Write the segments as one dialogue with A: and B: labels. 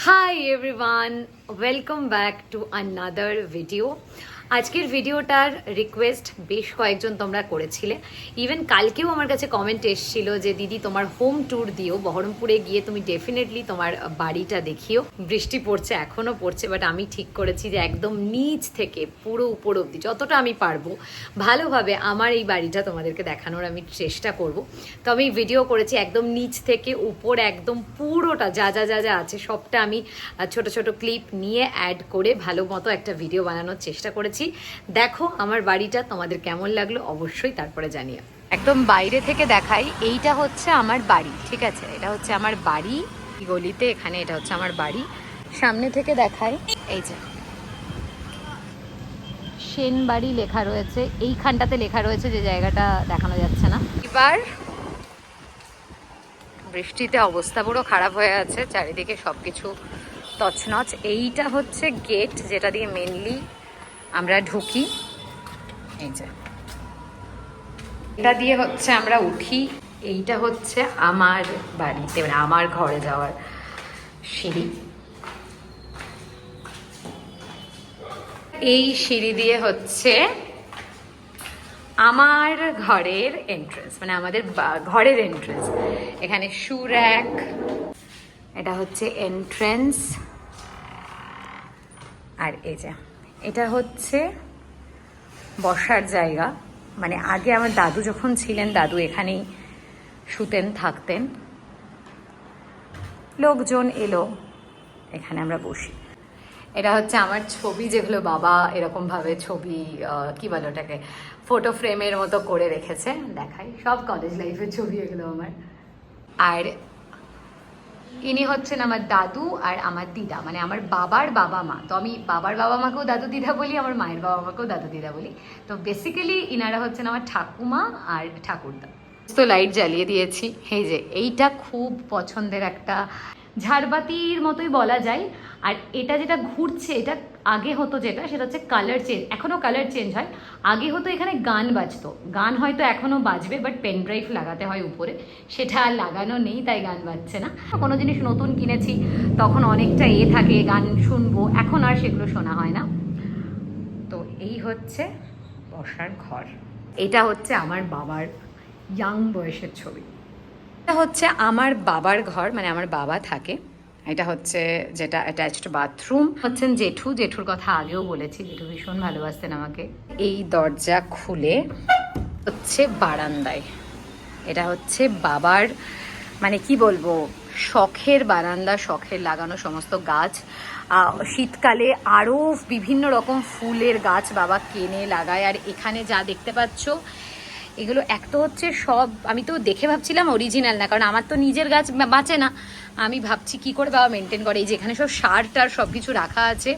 A: Hi everyone, welcome back to another video. আজকের ভিডিওটার request বেশ কয়েকজন তোমরা করেছিলে। ইভেন কালকেও আমার কাছে কমেন্ট এসেছিল যে দিদি তোমার হোম ট্যুর দিও, বহরমপুরে গিয়ে তুমি ডেফিনেটলি তোমার বাড়িটা দেখিও। বৃষ্টি পড়ছে, এখনও পড়ছে, বাট আমি ঠিক করেছি যে একদম নিচ থেকে পুরো উপর অবধি যতটা আমি পারবো ভালোভাবে আমার এই বাড়িটা তোমাদেরকে দেখানোর আমি চেষ্টা করব। তো আমি ভিডিও করেছি একদম নিচ থেকে উপর, একদম পুরোটা যা যা যা যা আছে সবটা আমি ছোট ছোট ক্লিপ নিয়ে অ্যাড করে ভালো মতো একটা ভিডিও বানানোর চেষ্টা করেছি। দেখো আমার বাড়িটা তোমাদের কেমন লাগলো অবশ্যই তারপরে জানিও। একদম বাইরে থেকে দেখাই, এইটা হচ্ছে আমার বাড়ি, ঠিক আছে? এটা হচ্ছে আমার বাড়ি গলিতে, এখানে এটা হচ্ছে আমার বাড়ি। সামনে থেকে দেখাই, এই যে সেন বাড়ি লেখা রয়েছে, এইখানটাতে লেখা রয়েছে, যে জায়গাটা দেখানো যাচ্ছে না। এবার বৃষ্টিতে অবস্থা পুরো খারাপ হয়ে আছে, চারিদিকে সবকিছু তছনছ। এইটা হচ্ছে গেট, যেটা দিয়ে মেনলি আমরা ঢুকি। এই যে এটা দিয়ে হচ্ছে আমরা উঠি। এইটা হচ্ছে আমার বাড়িতে, মানে আমার ঘরে যাওয়ার সিঁড়ি। এই সিঁড়ি দিয়ে হচ্ছে আমার ঘরের এন্ট্রেন্স, মানে আমাদের ঘরের এন্ট্রেন্স। এখানে শু র্যাক, এটা হচ্ছে এন্ট্রেন্স। আর এই যে এটা হচ্ছে বসার জায়গা, মানে আগে আমার দাদু যখন ছিলেন, দাদু এখানেই শুতেন, থাকতেন। লোকজন এলো, এখানে আমরা বসি। এটা হচ্ছে আমার ছবি, যেগুলো বাবা এরকমভাবে ছবি কি বলে ওটাকে, ফটো ফ্রেমের মতো করে রেখেছে। দেখাই, সব কলেজ লাইফের ছবি এগুলো আমার। আর ইনি হচ্ছেন আমার দাদু আর আমার দিদা, মানে আমার বাবার বাবা মা। তো আমি বাবার বাবা মাকেও দাদু দিদা বলি, আমার মায়ের বাবা মাকেও দাদু দিদা বলি। তো বেসিক্যালি ইনারা হচ্ছেন আমার ঠাকুমা আর ঠাকুরদা। তো লাইট জ্বালিয়ে দিয়েছি। এই যে এইটা খুব পছন্দের একটা ঝাড়বাতির মতোই বলা যায়। আর এটা যেটা ঘুরছে, এটা আগে হতো যেটা, সেটা হচ্ছে কালার চেঞ্জ, এখনও কালার চেঞ্জ হয়। আগে হতো এখানে গান বাজতো, গান হয়তো এখনও বাজবে, বাট পেন ড্রাইভ লাগাতে হয় উপরে, সেটা আর লাগানো নেই, তাই গান বাজছে না। কোনো জিনিস নতুন কিনেছি তখন অনেকটা থাকে, গান শুনবো, এখন আর সেগুলো শোনা হয় না। তো এই হচ্ছে বসার ঘর। এটা হচ্ছে আমার বাবার ইয়াং বয়সের ছবি। এটা হচ্ছে আমার বাবার ঘর, মানে আমার বাবা থাকে। এটা হচ্ছে যেটা অ্যাটাচড বাথরুম। হচ্ছেন জেঠু, জেঠুর কথা আগেও বলেছি, জেঠু ভীষণ ভালোবাসতেন আমাকে। এই দরজা খুলে হচ্ছে বারান্দায়, এটা হচ্ছে বাবার, মানে কি বলবো, শখের বারান্দা, শখের লাগানো সমস্ত গাছ। শীতকালে আরও বিভিন্ন রকম ফুলের গাছ বাবা কেনে লাগায়। আর এখানে যা দেখতে পাচ্ছ, এগুলো এক তো হচ্ছে সব, আমি তো দেখে ভাবছিলাম অরিজিনাল না, কারণ আমার তো নিজের গাছ বাঁচে না। আমি ভাবছি কি করে বাবা মেনটেন করে। এই যে এখানে সব সার টার সব কিছু রাখা আছে।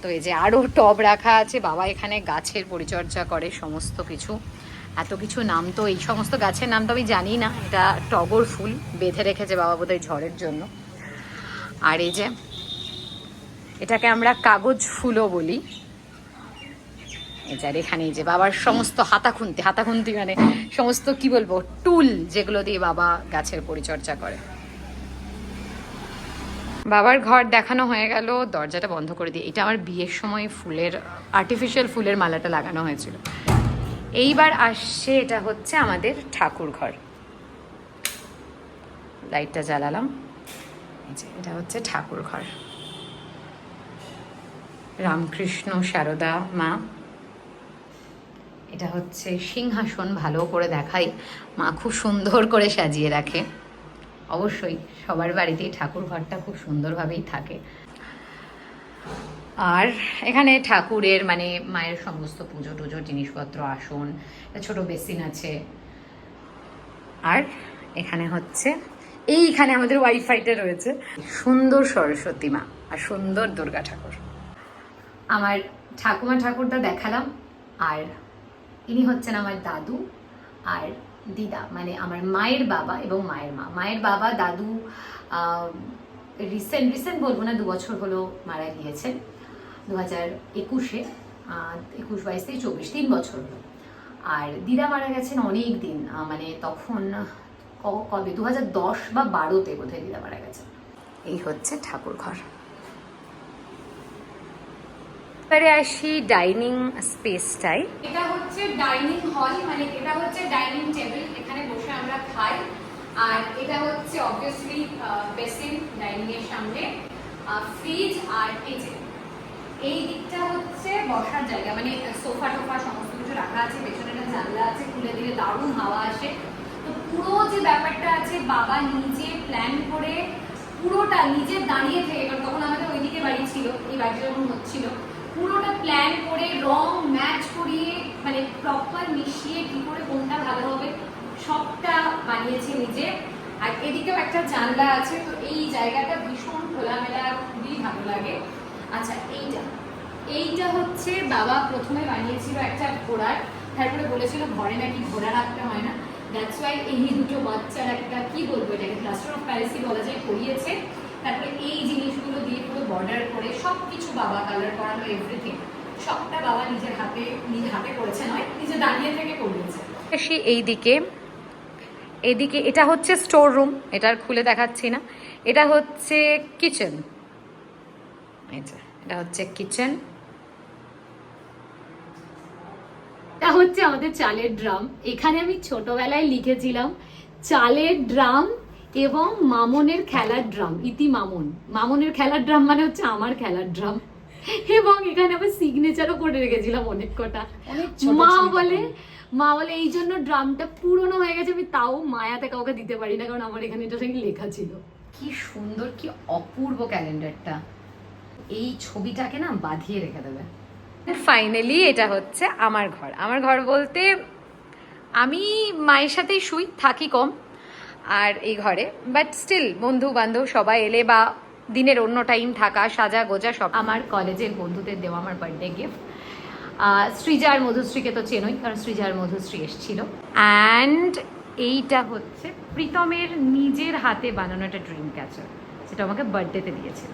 A: তো এই যে আরও টব রাখা আছে, বাবা এখানে গাছের পরিচর্যা করে সমস্ত কিছু। এত কিছু নাম, তো এই সমস্ত গাছের নাম তো আমি জানি না। এটা টগর ফুল বেঁধে রেখেছে বাবা বোধহয় ঝড়ের জন্য। আর এই যে এটাকে আমরা কাগজ ফুলও বলি। আর এখানে এই যে বাবার সমস্ত হাতাখুন্তি মানে সমস্ত কি বলবো টুল, যেগুলো দিয়ে বাবা গাছের পরিচর্যা করে। বাবার ঘর দেখানো হয়ে গেল, দরজাটা বন্ধ করে দিয়ে, এটা আমার বিয়ের সময় ফুলের, আর্টিফিশিয়াল ফুলের মালাটা লাগানো হয়েছিল। এইবার আসছে, এটা হচ্ছে আমাদের ঠাকুর ঘর। লাইটটা জ্বালালাম। এই যে এটা হচ্ছে ঠাকুর ঘর, রামকৃষ্ণ সারদা মা। এটা হচ্ছে সিংহাসন, ভালো করে দেখাই, মা খুব সুন্দর করে সাজিয়ে রাখে। অবশ্যই সবার বাড়িতেই ঠাকুর ঘরটা খুব সুন্দরভাবেই থাকে। আর এখানে ঠাকুরের, মানে মায়ের সমস্ত পুজো টুজোর জিনিসপত্র, আসন, ছোট বেসিন আছে। আর এখানে হচ্ছে, এইখানে আমাদের ওয়াইফাইটা রয়েছে। সুন্দর সরস্বতী মা আর সুন্দর দুর্গা ঠাকুর। আমার ঠাকুমা ঠাকুরটা দেখালাম। আর ইনি হচ্ছেন আমার দাদু আর দিদা, মানে আমার মায়ের বাবা এবং মায়ের মা। মায়ের বাবা দাদু রিসেন্ট বলবো না, 2 বছর হলো মারা গিয়েছেন, 2021-এ, 21-22-23-24, 3 বছর হলো। আর দিদা মারা গেছেন অনেক দিন, মানে তখন কবে 2010 বা 12-তে বোধহয় দিদা মারা গেছেন। এই হচ্ছে ঠাকুর ঘর। এবারে আসি ডাইনিং স্পেসটাই। এটা হচ্ছে ডাইনিং হল, মানে এটা হচ্ছে ডাইনিং টেবিল, এখানে বসে আমরা খাই। আর এটা হচ্ছে অবভিয়াসলি বেসিন ডাইনিং এর সামনে, ফ্রিজ, আর এই দিকটা হচ্ছে বসার জায়গা, মানে সোফা টোফা সমস্ত কিছু রাখা আছে। পেছনে একটা জানলা আছে, খুলে দিলে দারুণ হাওয়া আসে। তো পুরো যে ব্যাপারটা আছে বাবা নিজে প্ল্যান করে, পুরোটা নিজে দাঁড়িয়ে থেকে, কারণ তখন আমাদের ওইদিকে বাড়ি ছিল, এই বাড়িটা যখন হচ্ছিল, পুরোটা প্ল্যান করে রং ম্যাচ করিয়ে, মানে প্রপার মিশিয়ে কি করে কোনটা ভালো হবে সবটা বানিয়েছে নিজে। আর এদিকেও একটা জানলা আছে, তো এই জায়গাটা ভীষণ খোলামেলা, খুবই ভালো লাগে। আচ্ছা, এইটা হচ্ছে বাবা প্রথমে বানিয়েছিল একটা ঘোড়ার, তারপরে বলেছিল ঘরে নাকি ঘোড়া রাখতে হয় না, দ্যাটস ওয়াই এই দুটো বাচ্চার একটা কি বলবো এটাকে প্লাস্টার অফ প্যারিসই বলা যায় করিয়েছে। তারপরে এই জিনিসগুলো দিয়ে পুরো বর্ডার করে সবকিছু বাবা কালার করানো, এভরিথিং সবটা বাবা নিজে হাতে করেছে, নয় নিজে দাঁড়িয়ে থেকে করিয়েছে। এইদিকে এটা হচ্ছে স্টোর রুম, এটা আর খুলে দেখাচ্ছি না। এটা হচ্ছে কিচেন, এটা হচ্ছে কিচেন। এটা হচ্ছে আমাদের চালের ড্রাম। এখানে আমি ছোটবেলায় লিখেছিলাম চালের ড্রাম এবং মামনের খেলার ড্রাম, ইতি মামন। মামনের খেলার ড্রাম মানে হচ্ছে আমার খেলার ড্রাম। এবং এখানে আবার সিগনেচারও করে রেখেছিলাম অনেক কটা। মা বলে এই জন্য ড্রামটা পুরনো হয়ে গেছে, আমি তাও মায়াতে কাউকে দিতে পারি না, কারণ আমার এখানে এটা লেখা ছিল। কি সুন্দর, কি অপূর্ব ক্যালেন্ডারটা। এই ছবিটাকে না বাঁধিয়ে রেখে দেবে। ফাইনালি এটা হচ্ছে আমার ঘর। আমার ঘর বলতে আমি মায়ের সাথেই শুই, থাকি কম আর এই ঘরে, বাট স্টিল বন্ধু বান্ধব সবাই এলে বা দিনের অন্য টাইম থাকা, সাজা গোজা সব। আমার কলেজের বন্ধুদের দেওয়া আমার বার্থডে গিফট। সৃজা আর মধুশ্রীকে তো চেনই, কারণ সৃজা আর মধুশ্রী এসেছিল। অ্যান্ড এইটা হচ্ছে প্রীতমের নিজের হাতে বানানো একটা ড্রিম ক্যাচার, যেটা আমাকে বার্থডেতে দিয়েছিল।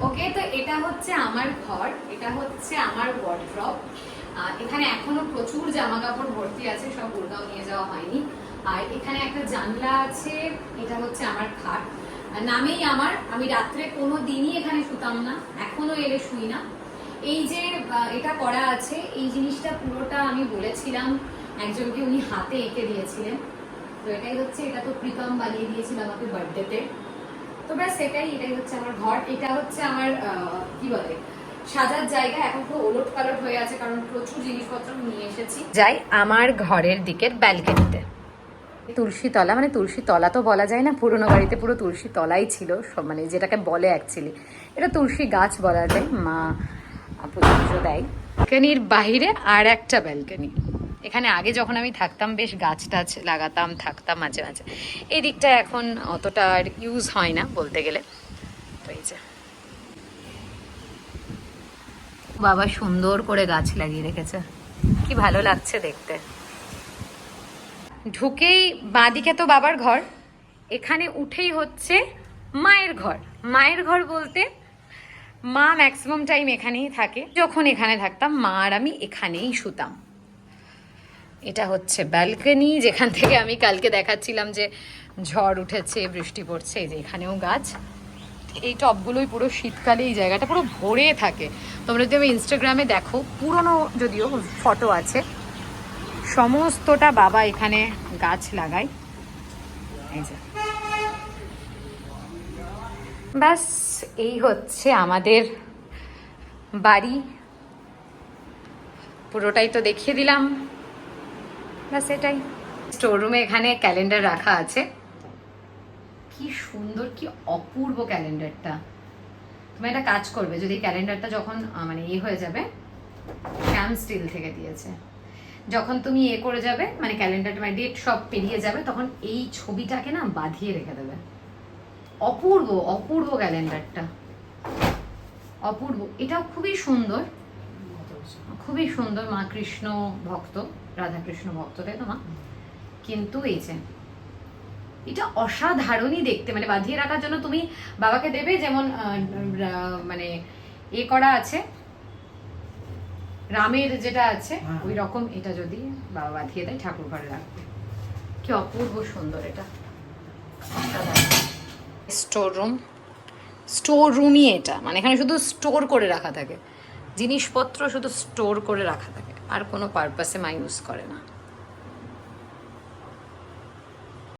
A: ওকে, তো এটা হচ্ছে আমার ঘর, এটা হচ্ছে আমার ওয়ার্ড্রপ। এখানে এখনো প্রচুর জামা কাপড় ভর্তি আছে, সব গুড়গাঁও নিয়ে যাওয়া হয়নি। আর এখানে একটা জানলা আছে, এটা হচ্ছে আমার খাট, নামেই আমার। আমি রাত্রে কোনো দিনই এখানে শুতাম না, এখনো এলে শুই না। এই যে এটা করা আছে, এই জিনিসটা পুরোটা আমি বলেছিলাম একজনকে, উনি হাতে এঁকে দিয়েছিলেন। তো এটাই হচ্ছে, এটা তো প্রীতম বানিয়ে দিয়েছিল আমাকে বার্থডেতে। তো ব্যাস এটাই হচ্ছে আমার ঘর। এটা হচ্ছে আমার কি বলে সাজার জায়গা। এখন তো ওলট পালট হয়ে আছে, কারণ প্রচুর জিনিসপত্র নিয়ে এসেছি। যাই আমার ঘরের দিকের ব্যালকনিতে। তুলসী তলা, মানে তুলসী তলা তো বলা যায় না, পুরোনো বাড়িতে পুরো তুলসী তলাই ছিল সব, মানে যেটাকে বলে অ্যাকচুয়ালি এটা তুলসী গাছ বলা যায়, মা পুজো দেয়। ব্যালকনির বাইরে আর একটা ব্যালকনি। এখানে আগে যখন আমি থাকতাম বেশ গাছ টাছ লাগাতাম, থাকতাম মাঝে মাঝে। এই দিকটা এখন অতটা আর ইউজ হয় না বলতে গেলে। তো এই যে বাবা সুন্দর করে গাছ লাগিয়ে রেখেছে, কি ভালো লাগছে দেখতে। ঢুকেই বাঁদিকে তো বাবার ঘর, এখানে উঠেই হচ্ছে মায়ের ঘর। মায়ের ঘর বলতে মা ম্যাক্সিমাম টাইম এখানেই থাকে, যখন এখানে থাকতাম মা আর আমি এখানেই শুতাম। এটা হচ্ছে ব্যালকনি, যেখান থেকে আমি কালকে দেখাচ্ছিলাম যে ঝড় উঠেছে, বৃষ্টি পড়ছে। এই যে এখানেও গাছ। এই টবগুলোই পুরো শীতকালে এই জায়গাটা পুরো ভরে থাকে। তোমরা যদি আমি ইনস্টাগ্রামে দেখো, পুরনো যদিও ফটো আছে, সমস্তটা বাবা এখানে গাছ লাগায়। এই যে ব্যাস, এই হচ্ছে আমাদের বাড়ি। পুরোটাই তো দেখিয়ে দিলাম, ব্যাস এটাই। স্টোর রুমে এখানে ক্যালেন্ডার রাখা আছে। কি সুন্দর, কি অপূর্ব ক্যালেন্ডারটা। তুমি একটা কাজ করবে, যদি ক্যালেন্ডারটা যখন মানে হয়ে যাবে, শ্যাম স্টিল থেকে দিয়েছে, যখন তুমি করে যাবে মানে ক্যালেন্ডারটা মানে ডেট সব পেরিয়ে যাবে, তখন এই ছবিটাকে না বাঁধিয়ে রেখে দেবে। অপূর্ব অপূর্ব ক্যালেন্ডারটা, অপূর্ব। এটাও খুবই সুন্দর, খুবই সুন্দর। মা কৃষ্ণ ভক্ত, রাধাকৃষ্ণ ভক্ত, তাই তো মা? কিন্তু এই যে এটা অসাধারণই দেখতে, মানে বাঁধিয়ে রাখার জন্য তুমি বাবাকে দেবে, যেমন মানে করা আছে রামের যেটা আছে ওই রকম, এটা যদি বাবা বাঁধিয়ে দেয় ঠাকুর ঘরে রাখবে। কি অপূর্ব সুন্দর এটা। স্টোর রুম, স্টোর রুমই এটা, মানে এখানে শুধু স্টোর করে রাখা থাকে, জিনিসপত্র শুধু স্টোর করে রাখা থাকে, আর কোনো পারপাসে মা ইউজ করে না।